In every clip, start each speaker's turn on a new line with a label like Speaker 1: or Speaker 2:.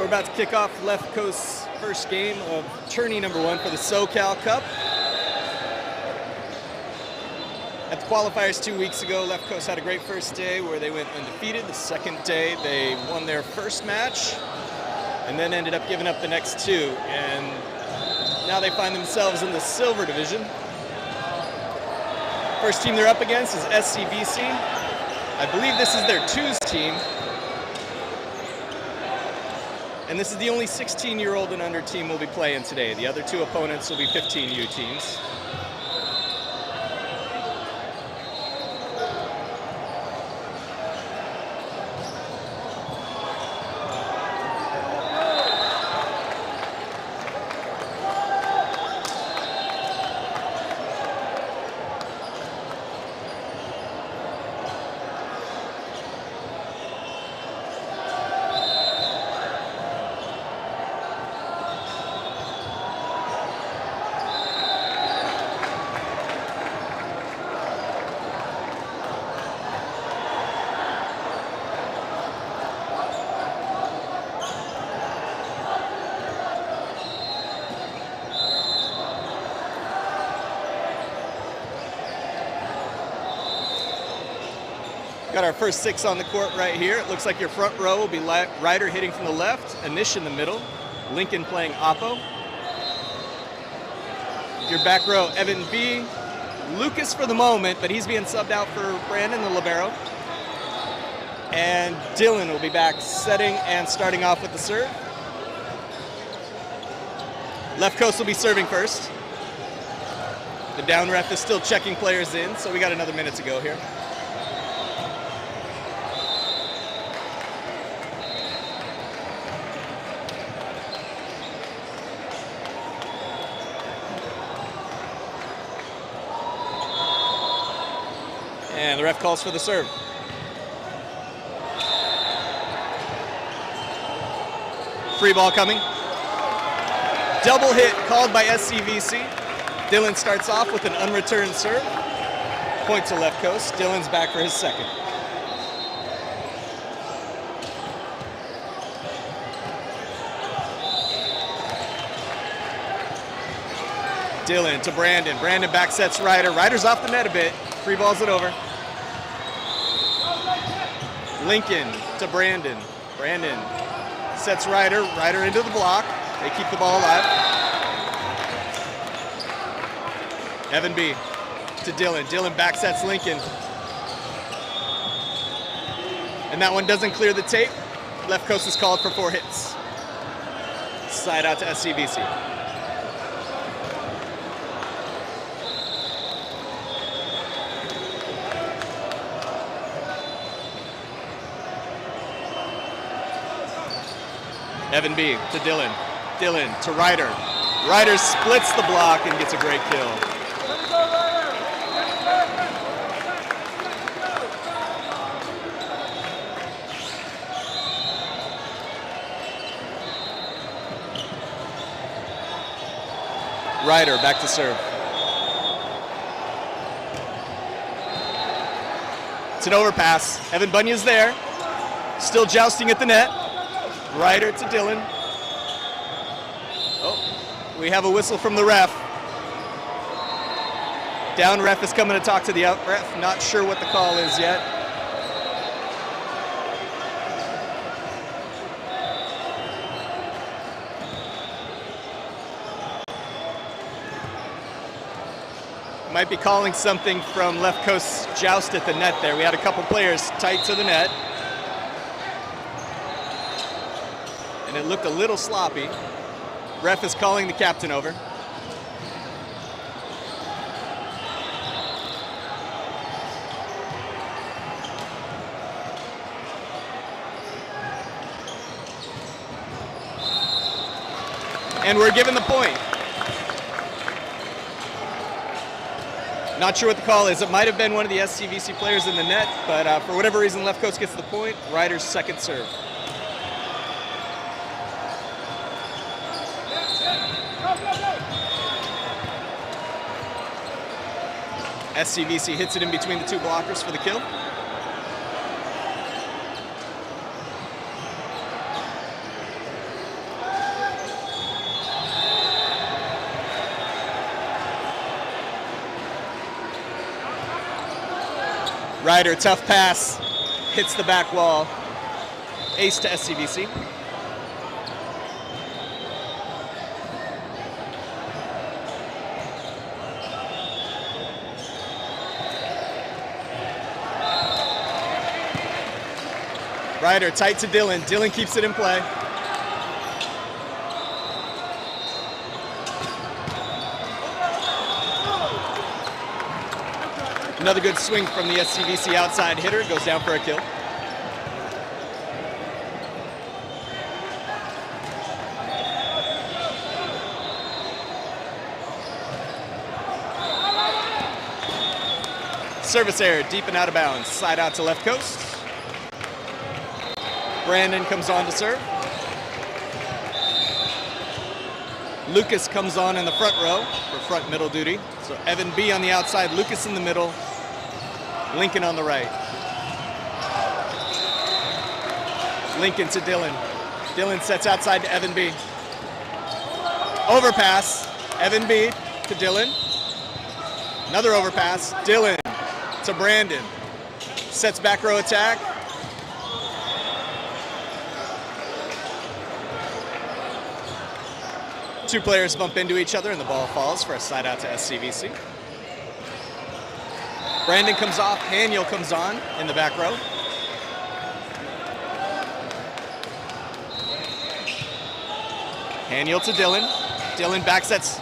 Speaker 1: We're about to kick off Left Coast's first game of Tourney #1 for the SoCal Cup. At the qualifiers 2 weeks ago, Left Coast had a great first day where they went undefeated. The second day, they won their first match and then ended up giving up the next two. And now they find themselves in the silver division. First team they're up against is SCVC. I believe this is their twos team. And this is the only 16-year-old and under team we'll be playing today. The other two opponents will be 15U teams. Got our first six on the court right here. It looks like your front row will be Ryder hitting from the left, Anish in the middle, Lincoln playing Oppo. Your back row, Evan B. Lucas for the moment, but he's being subbed out for Brandon, the libero. And Dylan will be back setting and starting off with the serve. Left Coast will be serving first. The down ref is still checking players in, so we got another minute to go here. And the ref calls for the serve. Free ball coming. Double hit called by SCVC. Dylan starts off with an unreturned serve. Point to Left Coast. Dylan's back for his second. Dylan to Brandon. Brandon back sets Ryder. Ryder's off the net a bit. Free balls it over. Lincoln to Brandon. Brandon sets Ryder. Ryder into the block. They keep the ball alive. Evan B to Dylan. Dylan back sets Lincoln. And that one doesn't clear the tape. Left Coast is called for 4 hits. Side out to SCVC. Evan B to Dylan. Dylan to Ryder. Ryder splits the block and gets a great kill. Ryder back to serve. It's an overpass. Evan Bunya's there. Still jousting at the net. Ryder to Dylan. Oh, we have a whistle from the ref. Down ref is coming to talk to the out ref. Not sure what the call is yet. Might be calling something from Left Coast's joust at the net there. We had a couple players tight to the net. And it looked a little sloppy. Ref is calling the captain over. And we're given the point. Not sure what the call is. It might have been one of the SCVC players in the net, but for whatever reason, Left Coast gets the point. Ryder's second serve. SCVC hits it in between the two blockers for the kill. Ryder, tough pass, hits the back wall. Ace to SCVC. Ryder tight to Dylan. Dylan keeps it in play. Another good swing from the SCVC outside hitter. Goes down for a kill. Service error, deep and out of bounds. Slide out to left coast. Brandon comes on to serve. Lucas comes on in the front row for front middle duty. So Evan B on the outside, Lucas in the middle, Lincoln on the right. Lincoln to Dylan. Dylan sets outside to Evan B. Overpass, Evan B to Dylan. Another overpass, Dylan to Brandon. Sets back row attack. Two players bump into each other and the ball falls for a side out to SCVC. Brandon comes off, Haniel comes on in the back row. Haniel to Dylan. Dylan back sets.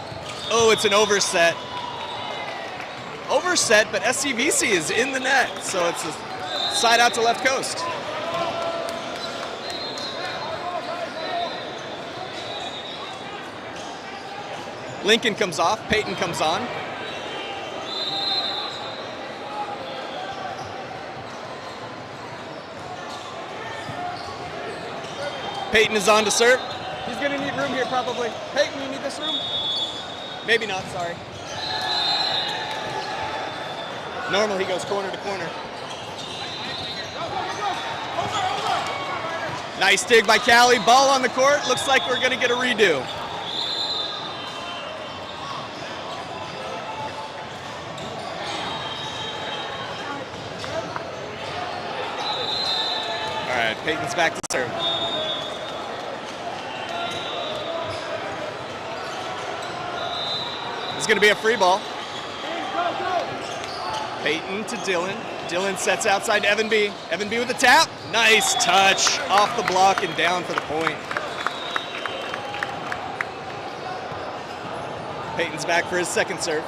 Speaker 1: Oh, it's an overset. Overset, but SCVC is in the net, so it's a side out to left coast. Lincoln comes off, Peyton comes on. Peyton is on to serve. He's gonna need room here probably. Peyton, you need this room? Maybe not, sorry. Normally he goes corner to corner. Nice dig by Callie, ball on the court. Looks like we're gonna get a redo. All right, Peyton's back to serve. It's going to be a free ball. Peyton to Dylan. Dylan sets outside to Evan B. Evan B with the tap. Nice touch off the block and down for the point. Peyton's back for his second serve.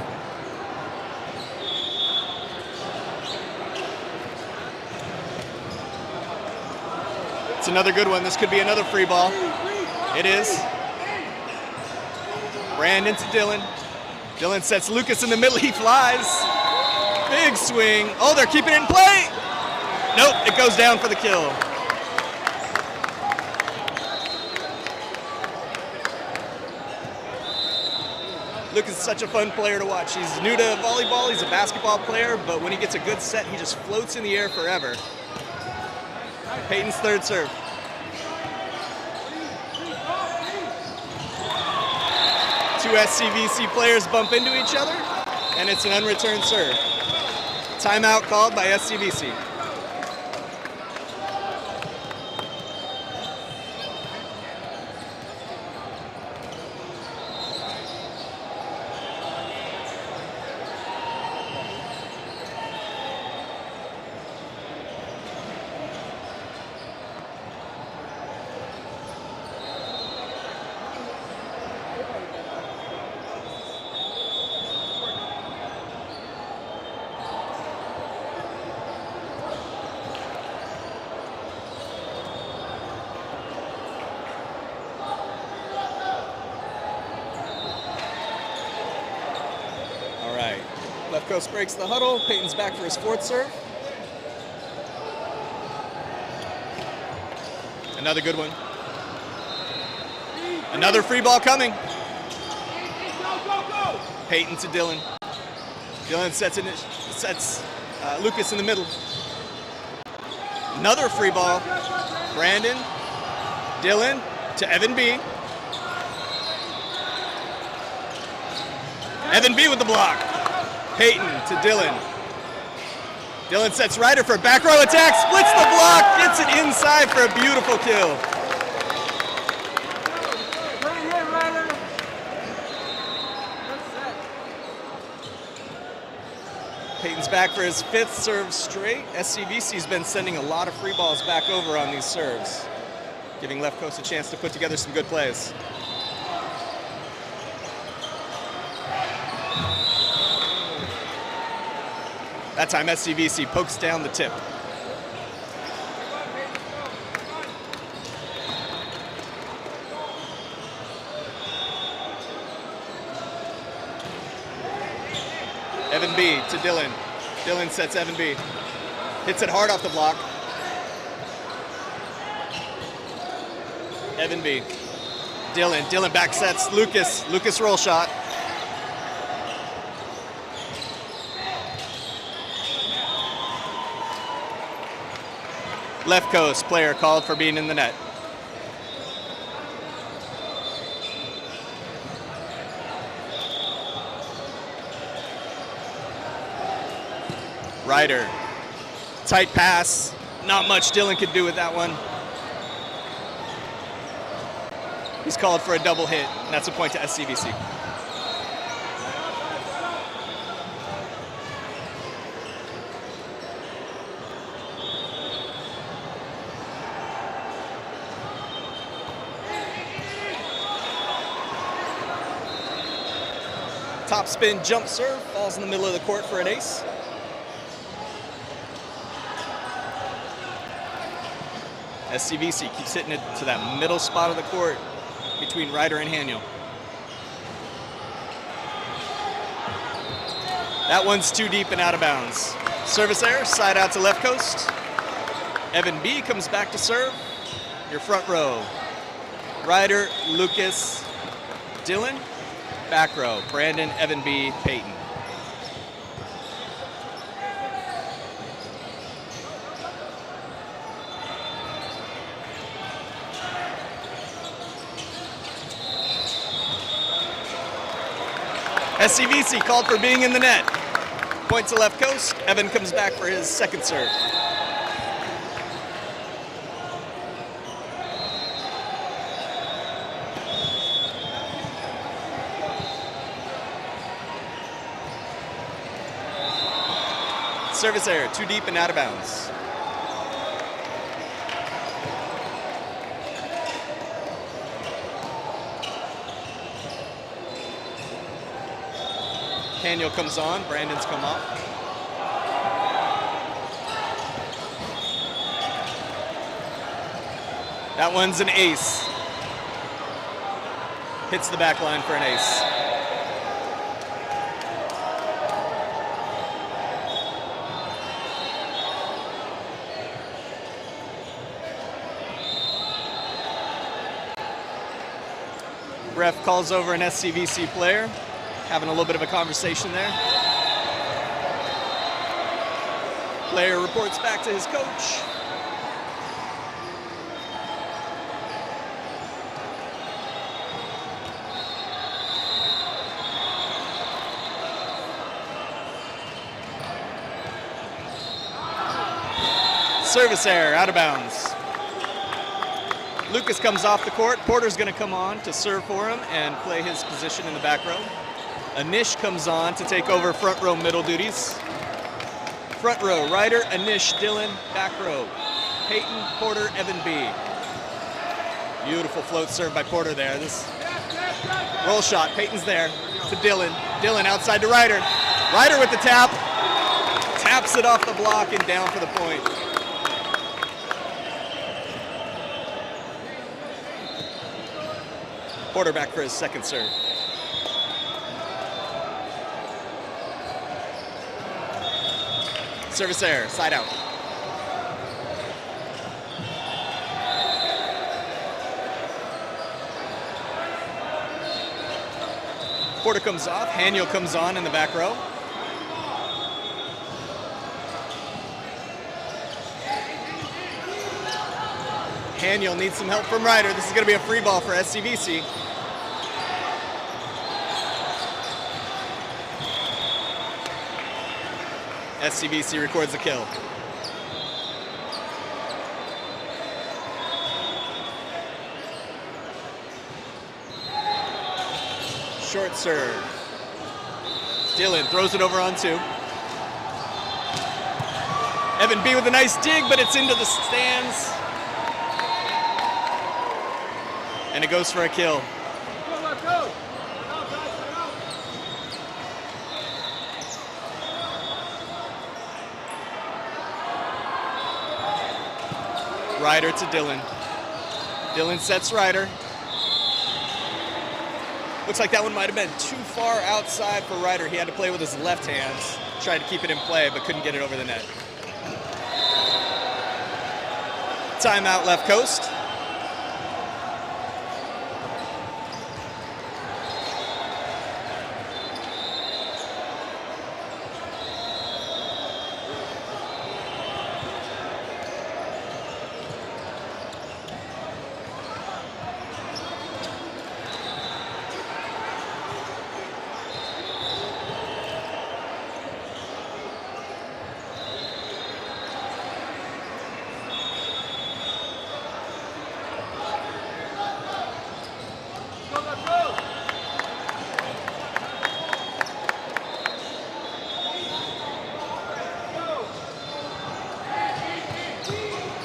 Speaker 1: It's another good one. This could be another free ball. It is. Brandon to Dylan. Dylan sets Lucas in the middle. He flies. Big swing. Oh, they're keeping it in play. Nope, it goes down for the kill. Lucas is such a fun player to watch. He's new to volleyball. He's a basketball player, but when he gets a good set, he just floats in the air forever. Peyton's third serve. Two SCVC players bump into each other, and it's an unreturned serve. Timeout called by SCVC. Left coast breaks the huddle. Peyton's back for his fourth serve. Another good one. Another free ball coming. Peyton to Dylan. Dylan sets Lucas in the middle. Another free ball. Brandon, Dylan to Evan B. Evan B with the block. Peyton to Dylan. Dylan sets Ryder for a back row attack, splits the block, gets it inside for a beautiful kill. Peyton's back for his 5th serve straight. SCVC's been sending a lot of free balls back over on these serves, giving Left Coast a chance to put together some good plays. That time SCVC pokes down the tip. Evan B to Dylan. Dylan sets Evan B. Hits it hard off the block. Evan B. Dylan back sets Lucas. Lucas roll shot. Left Coast player called for being in the net. Ryder, tight pass, not much Dylan could do with that one. He's called for a double hit, and that's a point to SCVC. Top spin jump serve, falls in the middle of the court for an ace. SCVC keeps hitting it to that middle spot of the court between Ryder and Haniel. That one's too deep and out of bounds. Service error, side out to Left Coast. Evan B comes back to serve. Your front row. Ryder, Lucas, Dylan. Back row, Brandon, Evan B, Peyton. SCVC called for being in the net. Point to Left Coast. Evan comes back for his 2nd serve. Service error, too deep and out of bounds. Haniel comes on, Brandon's come off. That one's an ace. Hits the back line for an ace. Ref calls over an SCVC player, having a little bit of a conversation there. Player reports back to his coach. Service error, out of bounds. Lucas comes off the court. Porter's going to come on to serve for him and play his position in the back row. Anish comes on to take over front row middle duties. Front row, Ryder, Anish, Dylan. Back row, Peyton, Porter, Evan B. Beautiful float serve by Porter there. This roll shot, Peyton's there to Dylan. Dylan outside to Ryder. Ryder with the tap. Taps it off the block and down for the point. Porter back for his 2nd serve. Service error, side out. Porter comes off, Haniel comes on in the back row. Haniel needs some help from Ryder. This is going to be a free ball for SCVC. SCVC records the kill. Short serve. Dylan throws it over on 2. Evan B with a nice dig, but it's into the stands. And it goes for a kill. Go. Ryder to Dylan. Dylan sets Ryder. Looks like that one might have been too far outside for Ryder. He had to play with his left hands. Tried to keep it in play, but couldn't get it over the net. Timeout, left coast.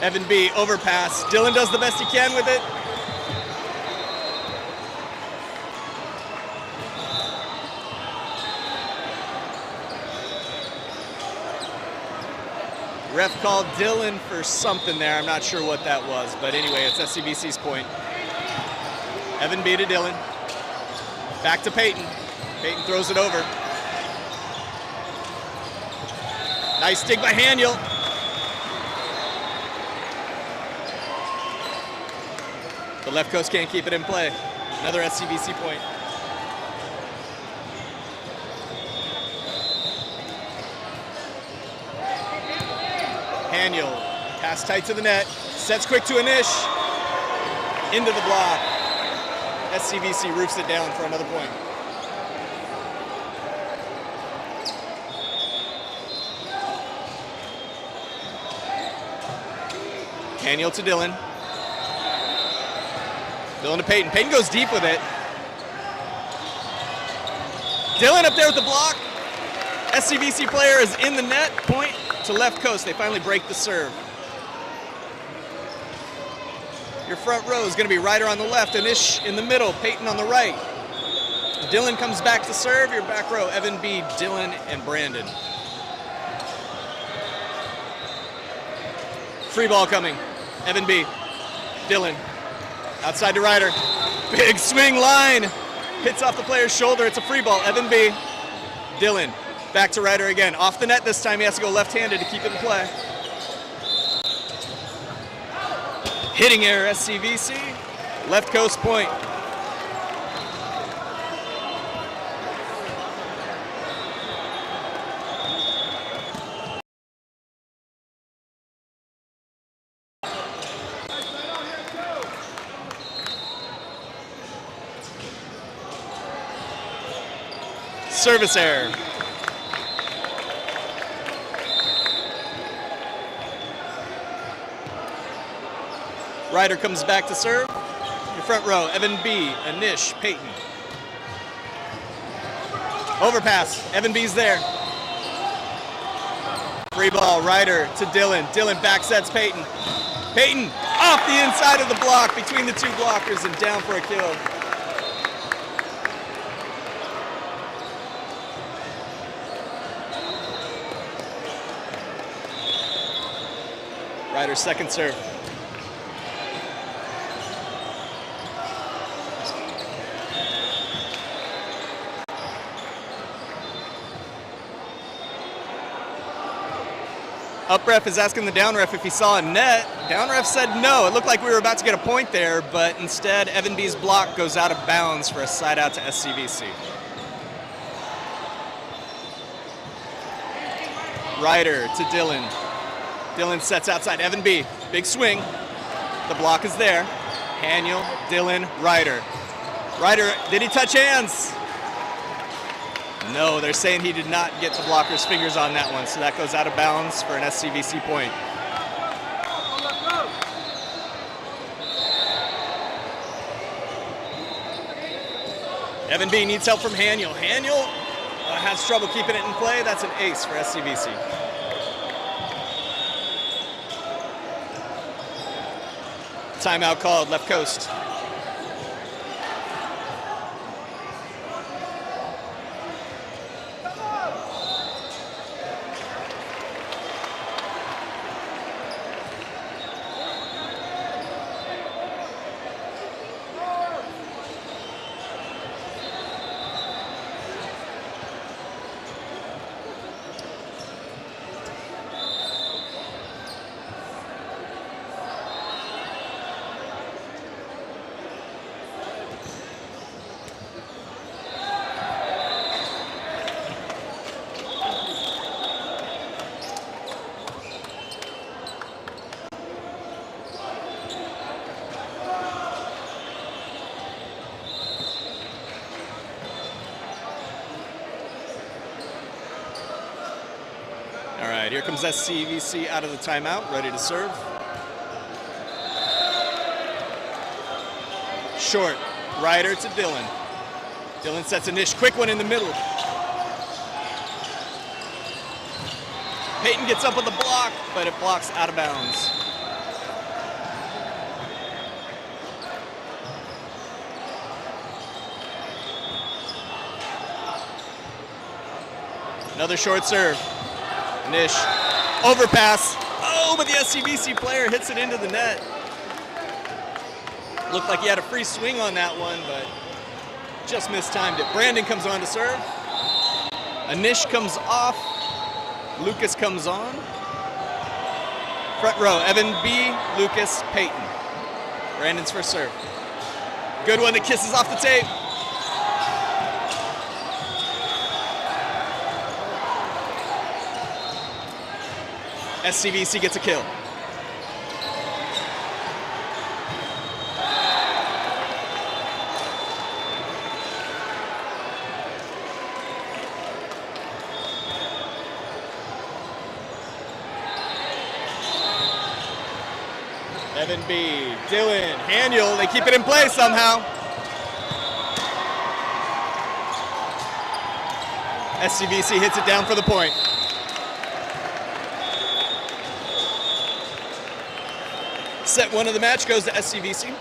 Speaker 1: Evan B, overpass. Dylan does the best he can with it. Ref called Dylan for something there. I'm not sure what that was, but anyway, it's SCVC's point. Evan B to Dylan. Back to Peyton. Peyton throws it over. Nice dig by Haniel. The left coast can't keep it in play. Another SCVC point. Haniel, pass tight to the net, sets quick to Anish, into the block. SCVC roofs it down for another point. Haniel to Dylan. Dylan to Peyton. Peyton goes deep with it. Dylan up there with the block. SCVC player is in the net. Point to left coast. They finally break the serve. Your front row is going to be Ryder on the left, Anish in the middle, Peyton on the right. Dylan comes back to serve. Your back row, Evan B, Dylan, and Brandon. Free ball coming. Evan B, Dylan. Outside to Ryder. Big swing line. Hits off the player's shoulder. It's a free ball. Evan B. Dylan. Back to Ryder again. Off the net this time. He has to go left-handed to keep it in play. Hitting error, SCVC. Left coast point. Service error. Ryder comes back to serve. Your front row, Evan B, Anish, Peyton. Overpass, Evan B's there. Free ball, Ryder to Dylan. Dylan back sets Peyton. Peyton off the inside of the block between the two blockers and down for a kill. Ryder's second serve. Up ref is asking the down ref if he saw a net. Down ref said no. It looked like we were about to get a point there, but instead Evan B's block goes out of bounds for a side out to SCVC. Ryder to Dylan. Dylan sets outside Evan B. Big swing. The block is there. Haniel, Dylan, Ryder. Ryder, did he touch hands? No, they're saying he did not get the blocker's fingers on that one, so that goes out of bounds for an SCVC point. Evan B needs help from Haniel. Haniel has trouble keeping it in play. That's an ace for SCVC. Timeout called, left coast. Here comes SCVC out of the timeout, ready to serve. Short, Ryder to Dylan. Dylan sets a niche, quick one in the middle. Peyton gets up with the block, but it blocks out of bounds. Another short serve. Nish, overpass. Oh, but the SCVC player hits it into the net. Looked like he had a free swing on that one, but just mistimed it. Brandon comes on to serve. Anish comes off. Lucas comes on. Front row, Evan B, Lucas, Peyton. Brandon's first serve. Good one that kisses off the tape. SCVC gets a kill. Evan B, Dylan, Haniel, they keep it in play somehow. SCVC hits it down for the point. Set one of the match goes to SCVC.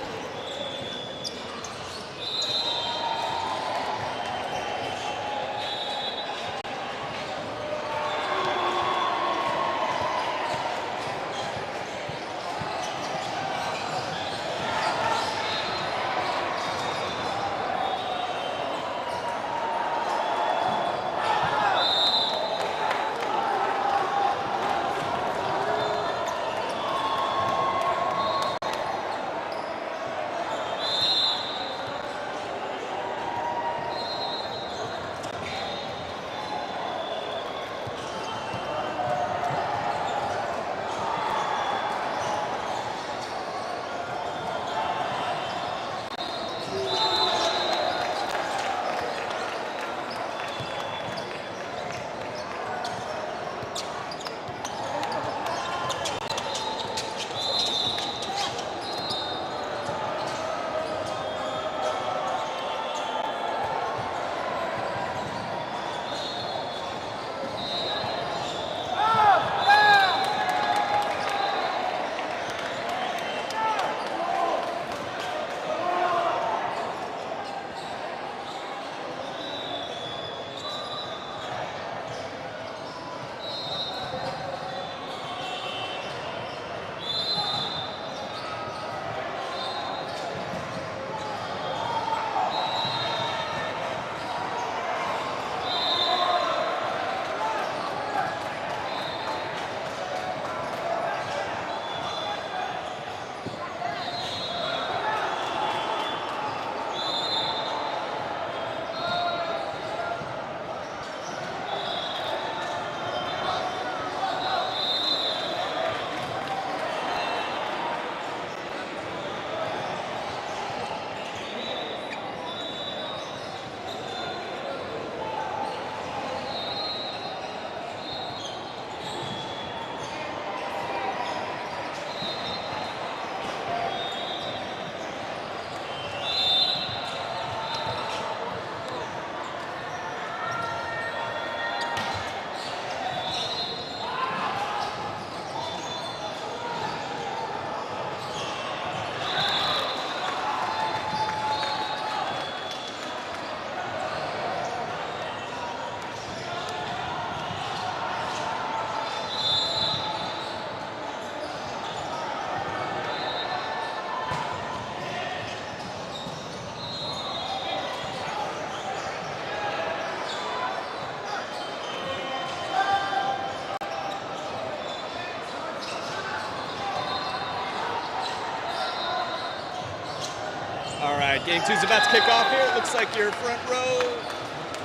Speaker 1: right, game two's about to kick off here. It looks like your front row,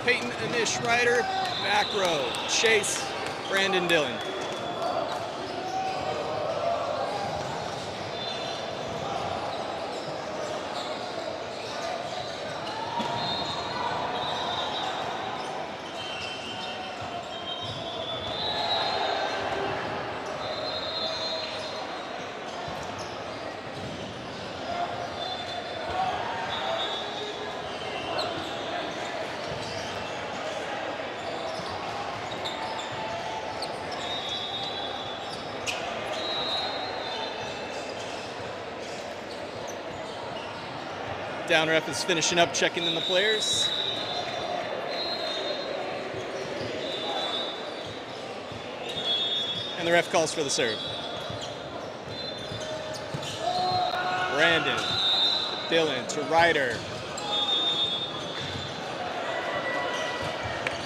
Speaker 1: Peyton, Anish, Ryder. Back row, Chase, Brandon, Dillon. Down ref is finishing up, checking in the players. And the ref calls for the serve. Brandon, Dillon to Ryder.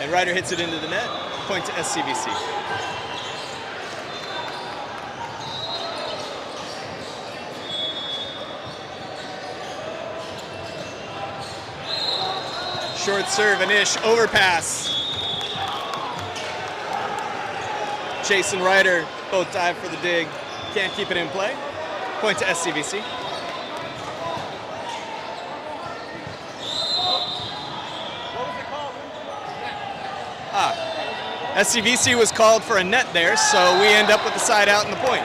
Speaker 1: And Ryder hits it into the net, point to SCVC. Short serve, Anish, overpass. Chase and Ryder both dive for the dig. Can't keep it in play. Point to SCVC. SCVC was called for a net there, so we end up with the side out and the point.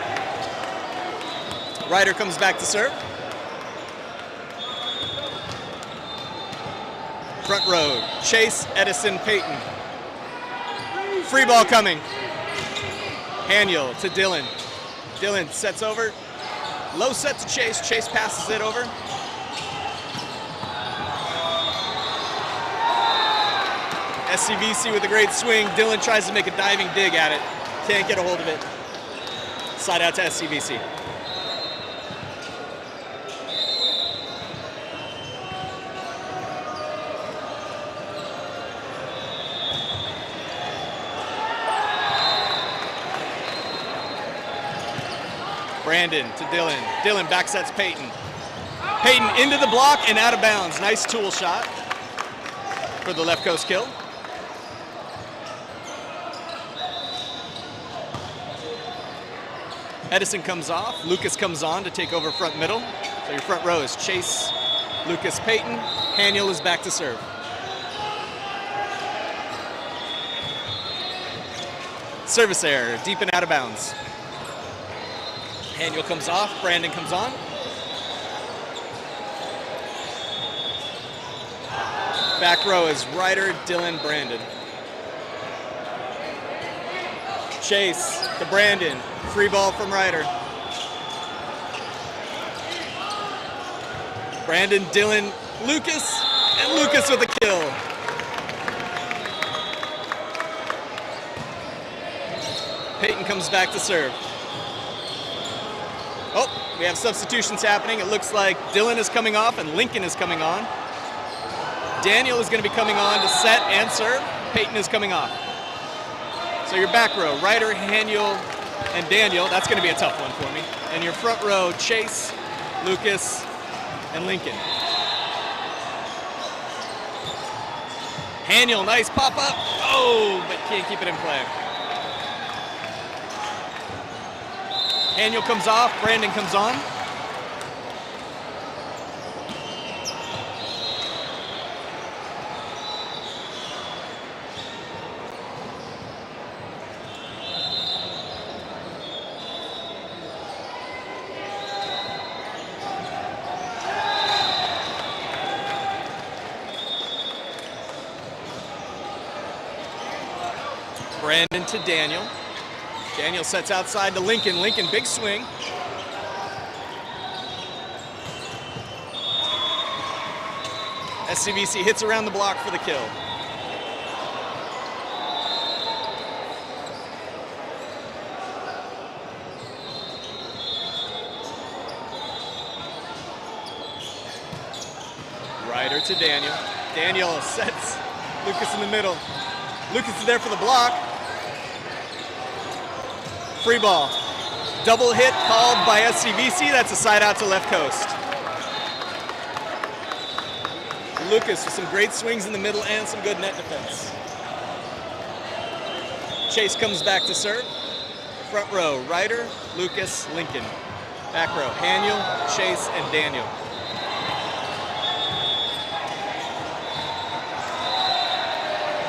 Speaker 1: Ryder comes back to serve. Front row, Chase, Edison, Peyton. Free ball coming. Haniel to Dillon. Dillon sets over. Low set to Chase. Chase passes it over. SCVC with a great swing. Dillon tries to make a diving dig at it. Can't get a hold of it. Side out to SCVC. Brandon to Dillon. Dillon backsets Peyton. Peyton into the block and out of bounds. Nice tool shot for the left coast kill. Edison comes off. Lucas comes on to take over front middle. So your front row is Chase, Lucas, Peyton. Haniel is back to serve. Service error, deep and out of bounds. Haniel comes off, Brandon comes on. Back row is Ryder, Dillon, Brandon. Chase to Brandon, free ball from Ryder. Brandon, Dillon, Lucas, and Lucas with a kill. Peyton comes back to serve. Oh, we have substitutions happening. It looks like Dillon is coming off and Lincoln is coming on. Daniel is going to be coming on to set and serve. Peyton is coming off. So your back row, Ryder, Haniel, and Daniel. That's going to be a tough one for me. And your front row, Chase, Lucas, and Lincoln. Haniel, nice pop up. Oh, but can't keep it in play. Haniel comes off, Brandon comes on. Brandon to Daniel. Daniel sets outside to Lincoln. Lincoln, big swing. SCVC hits around the block for the kill. Ryder to Daniel. Daniel sets Lucas in the middle. Lucas is there for the block. Free ball. Double hit called by SCVC. That's a side out to left coast. Lucas with some great swings in the middle and some good net defense. Chase comes back to serve. Front row, Ryder, Lucas, Lincoln. Back row, Haniel, Chase, and Daniel.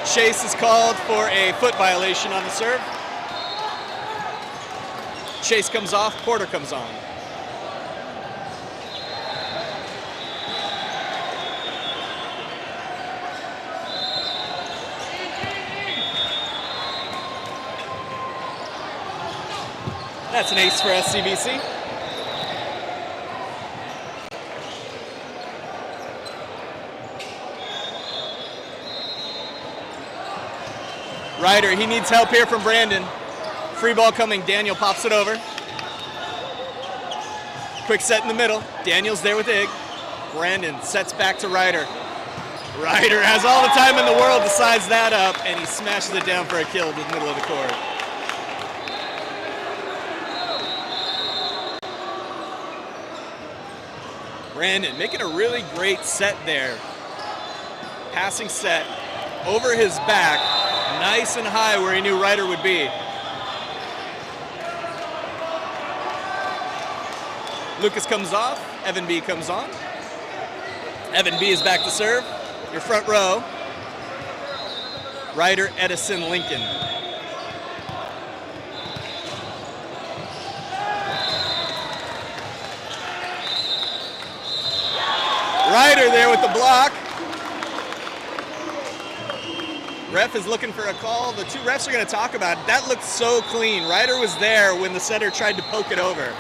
Speaker 1: Chase is called for a foot violation on the serve. Chase comes off, Porter comes on. That's an ace for SCVC. Ryder, he needs help here from Brandon. Free ball coming, Daniel pops it over. Quick set in the middle, Daniel's there with Ig. Brandon sets back to Ryder. Ryder has all the time in the world to size that up, and he smashes it down for a kill to the middle of the court. Brandon making a really great set there. Passing set over his back, nice and high where he knew Ryder would be. Lucas comes off, Evan B comes on. Evan B is back to serve. Your front row, Ryder, Edison, Lincoln. Ryder there with the block. Ref is looking for a call. The two refs are going to talk about it. That looked so clean. Ryder was there when the setter tried to poke it over.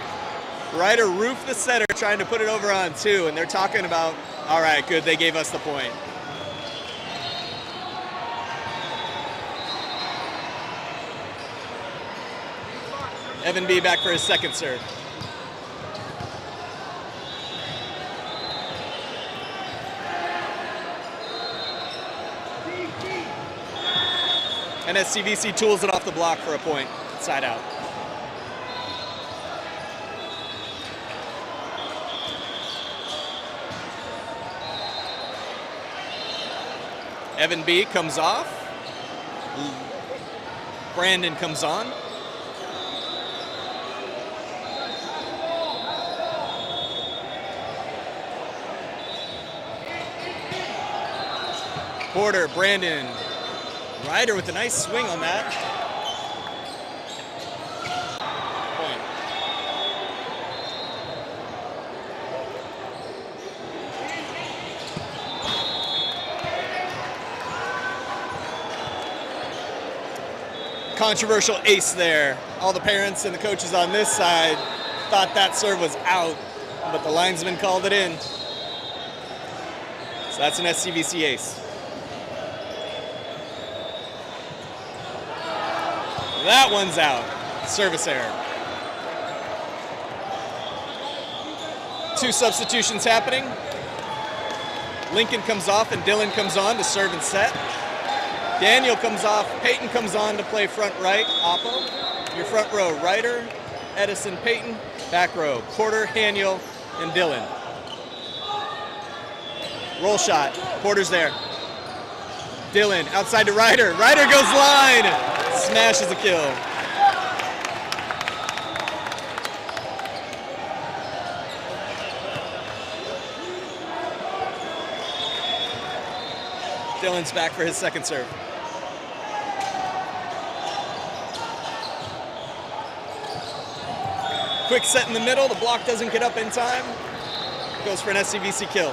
Speaker 1: Ryder roofed the setter trying to put it over on two, and they're talking about, all right, good, they gave us the point. Evan B back for his second serve. And SCVC tools it off the block for a point, side out. Evan B comes off. Brandon comes on. Porter, Brandon. Ryder with a nice swing on that. Point. Controversial ace there. All the parents and the coaches on this side thought that serve was out, but the linesman called it in. So that's an SCVC ace. That one's out. Service error. Two substitutions happening. Lincoln comes off and Dylan comes on to serve and set. Daniel comes off, Peyton comes on to play front right, Oppo. Your front row, Ryder, Edison, Peyton. Back row, Porter, Haniel, and Dylan. Roll shot, Porter's there. Dylan outside to Ryder. Ryder goes line. Smashes a kill. Dylan's back for his second serve. Quick set in the middle. The block doesn't get up in time. Goes for an SCVC kill.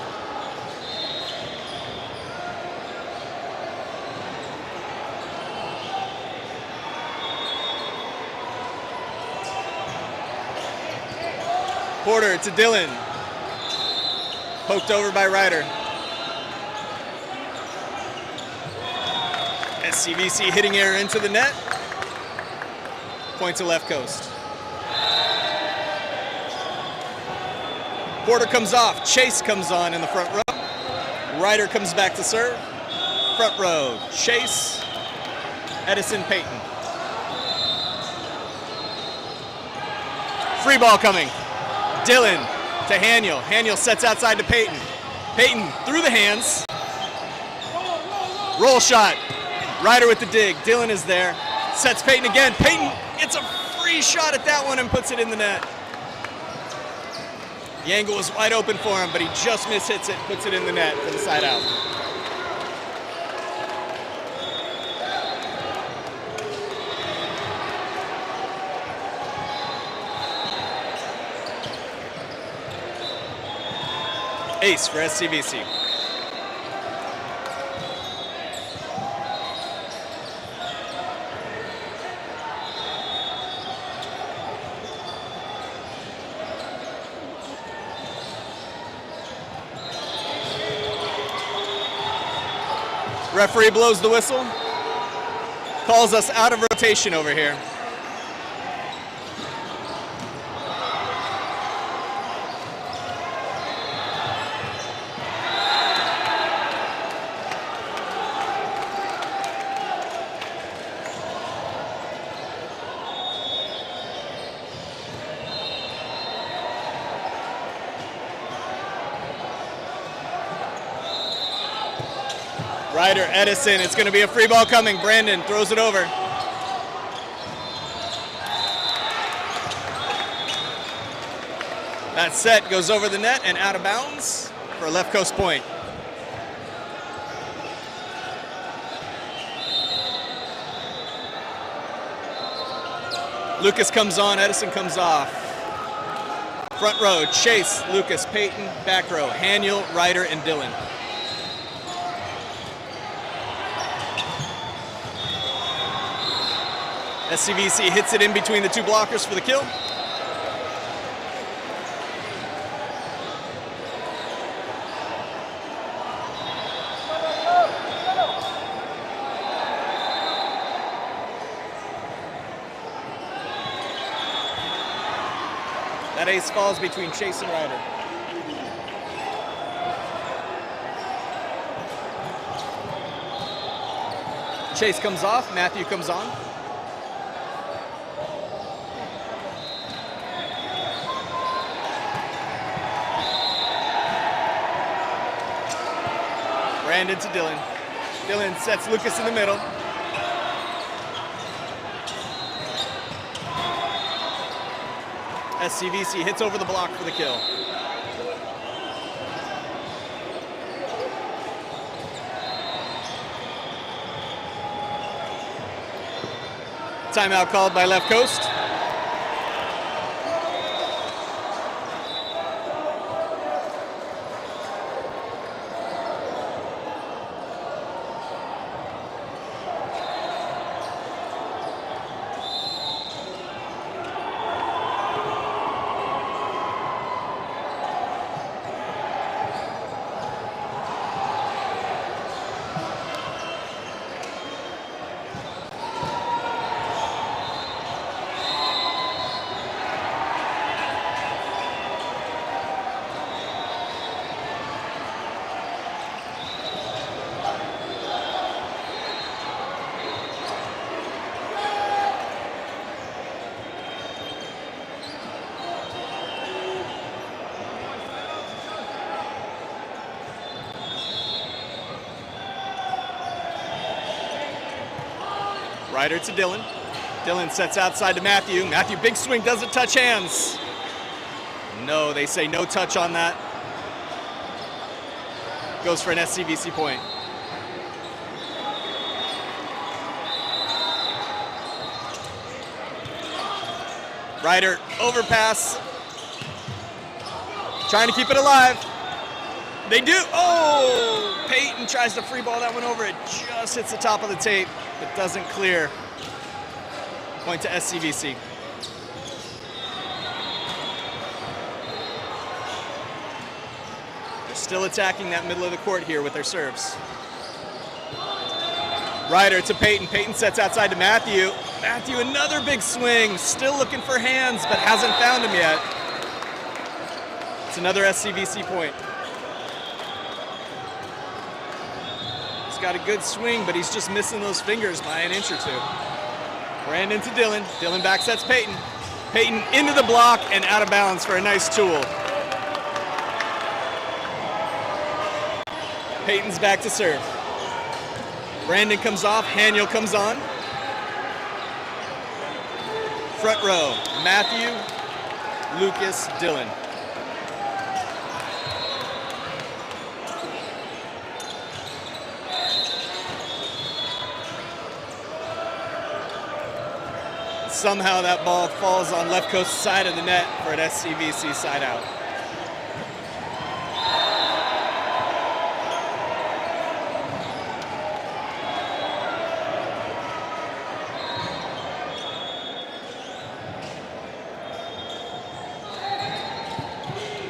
Speaker 1: Porter to Dylan. Poked over by Ryder. SCVC hitting error into the net. Point to left coast. Porter comes off. Chase comes on in the front row. Ryder comes back to serve. Front row, Chase, Edison, Peyton. Free ball coming. Dylan to Haniel. Haniel sets outside to Peyton. Peyton through the hands. Roll shot. Ryder with the dig. Dylan is there. Sets Peyton again. Peyton gets a free shot at that one and puts it in the net. The angle was wide open for him, but he just mishits it, puts it in the net for the side out. Ace for SCVC. Referee blows the whistle, calls us out of rotation over here. Ryder, Edison, it's going to be a free ball coming. Brandon throws it over. That set goes over the net and out of bounds for a left coast point. Lucas comes on, Edison comes off. Front row, Chase, Lucas, Peyton. Back row, Haniel, Ryder, and Dylan. SCVC hits it in between the two blockers for the kill. That ace falls between Chase and Ryder. Chase comes off, Matthew comes on. Brandon to Dylan. Dylan sets Lucas in the middle. SCVC hits over the block for the kill. Timeout called by left coast. Ryder to Dylan. Dylan sets outside to Matthew. Matthew, big swing, doesn't touch hands. No, they say no touch on that. Goes for an SCVC point. Ryder, overpass. Trying to keep it alive. They do. Oh! Peyton tries to free ball that one over. It just hits the top of the tape. It doesn't clear. Point to SCVC. They're still attacking that middle of the court here with their serves. Ryder to Peyton. Peyton sets outside to Matthew. Matthew, another big swing. Still looking for hands, but hasn't found him yet. It's another SCVC point. Got a good swing, but he's just missing those fingers by an inch or two. Brandon to Dylan. Dylan back sets Peyton. Peyton into the block and out of bounds for a nice tool. Peyton's back to serve. Brandon comes off, Haniel comes on. Front row, Matthew, Lucas, Dylan. Somehow that ball falls on left coast side of the net for an SCVC side out.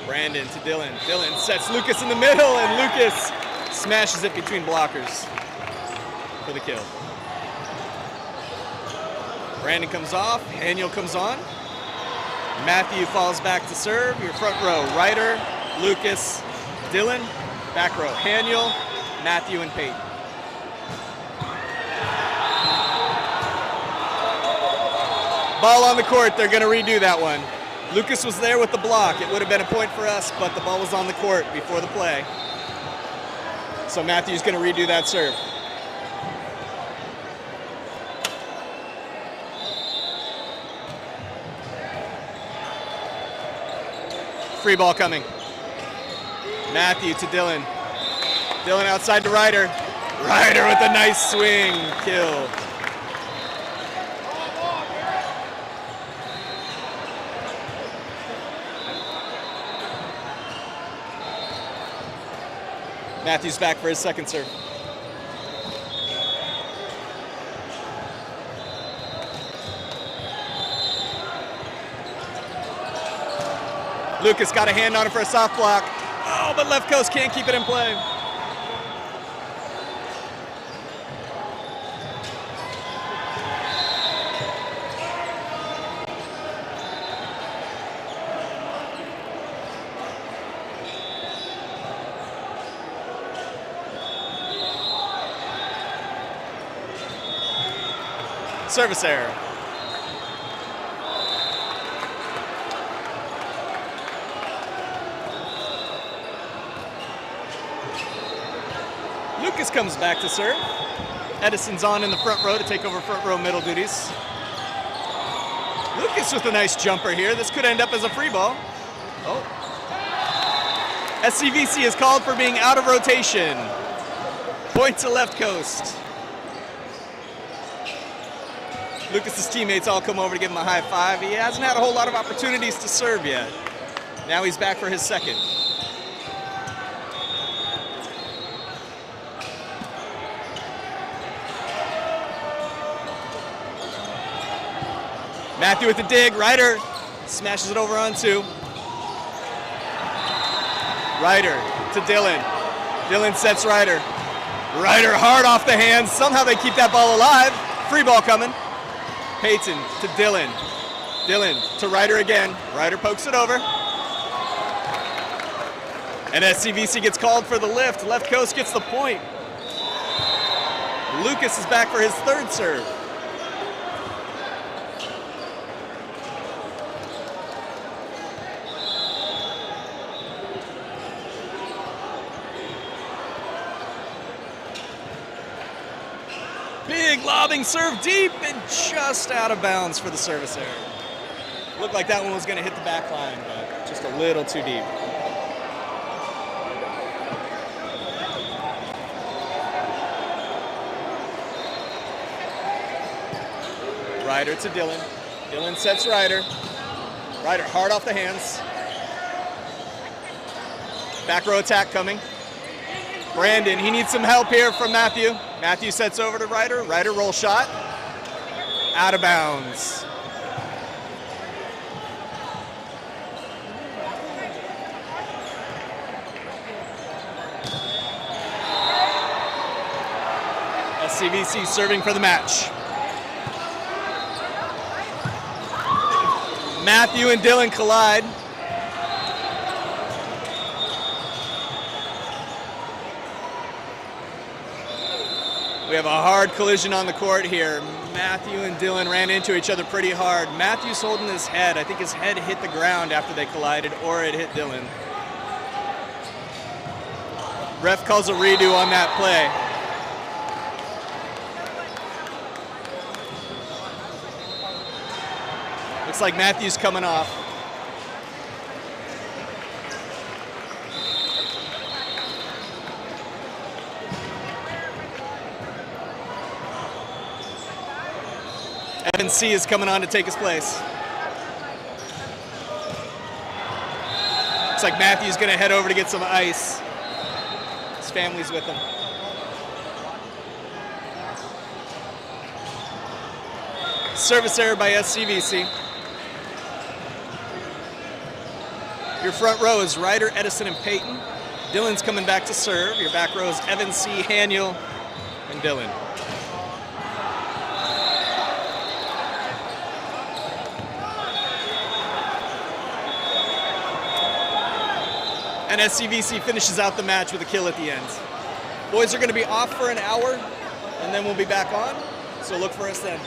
Speaker 1: Brandon to Dylan. Dylan sets Lucas in the middle, and Lucas smashes it between blockers for the kill. Brandon comes off, Haniel comes on. Matthew falls back to serve. Your front row, Ryder, Lucas, Dylan. Back row, Haniel, Matthew, and Peyton. Ball on the court, they're gonna redo that one. Lucas was there with the block. It would have been a point for us, but the ball was on the court before the play. So Matthew's gonna redo that serve. Free ball coming. Matthew to Dylan. Dylan outside to Ryder. Ryder with a nice swing. Kill. Matthew's back for his second serve. Lucas got a hand on it for a soft block. Oh, but left coast can't keep it in play. Service error. Lucas comes back to serve. Edison's on in the front row to take over front row middle duties. Lucas with a nice jumper here. This could end up as a free ball. Oh. SCVC is called for being out of rotation. Point to left coast. Lucas's teammates all come over to give him a high five. He hasn't had a whole lot of opportunities to serve yet. Now he's back for his second. Matthew with the dig. Ryder smashes it over on two. Ryder to Dylan. Dylan sets Ryder. Ryder hard off the hands. Somehow they keep that ball alive. Free ball coming. Peyton to Dylan. Dylan to Ryder again. Ryder pokes it over. And SCVC gets called for the lift. Left coast gets the point. Lucas is back for his third serve. Big lobbing serve deep and just out of bounds for the service error. Looked like that one was going to hit the back line, but just a little too deep. Ryder to Dylan. Dylan sets Ryder. Ryder hard off the hands. Back row attack coming. Brandon, he needs some help here from Matthew. Matthew sets over to Ryder. Ryder roll shot. Out of bounds. SCVC serving for the match. Matthew and Dylan collide. We have a hard collision on the court here. Matthew and Dylan ran into each other pretty hard. Matthew's holding his head. I think his head hit the ground after they collided, or it hit Dylan. Ref calls a redo on that play. Looks like Matthew's coming off. Evan C is coming on to take his place. Looks like Matthew's gonna head over to get some ice. His family's with him. Service error by SCVC. Your front row is Ryder, Edison, and Peyton. Dylan's coming back to serve. Your back row is Evan C, Haniel, and Dylan. And SCVC finishes out the match with a kill at the end. Boys are going to be off for an hour, and then we'll be back on, so look for us then.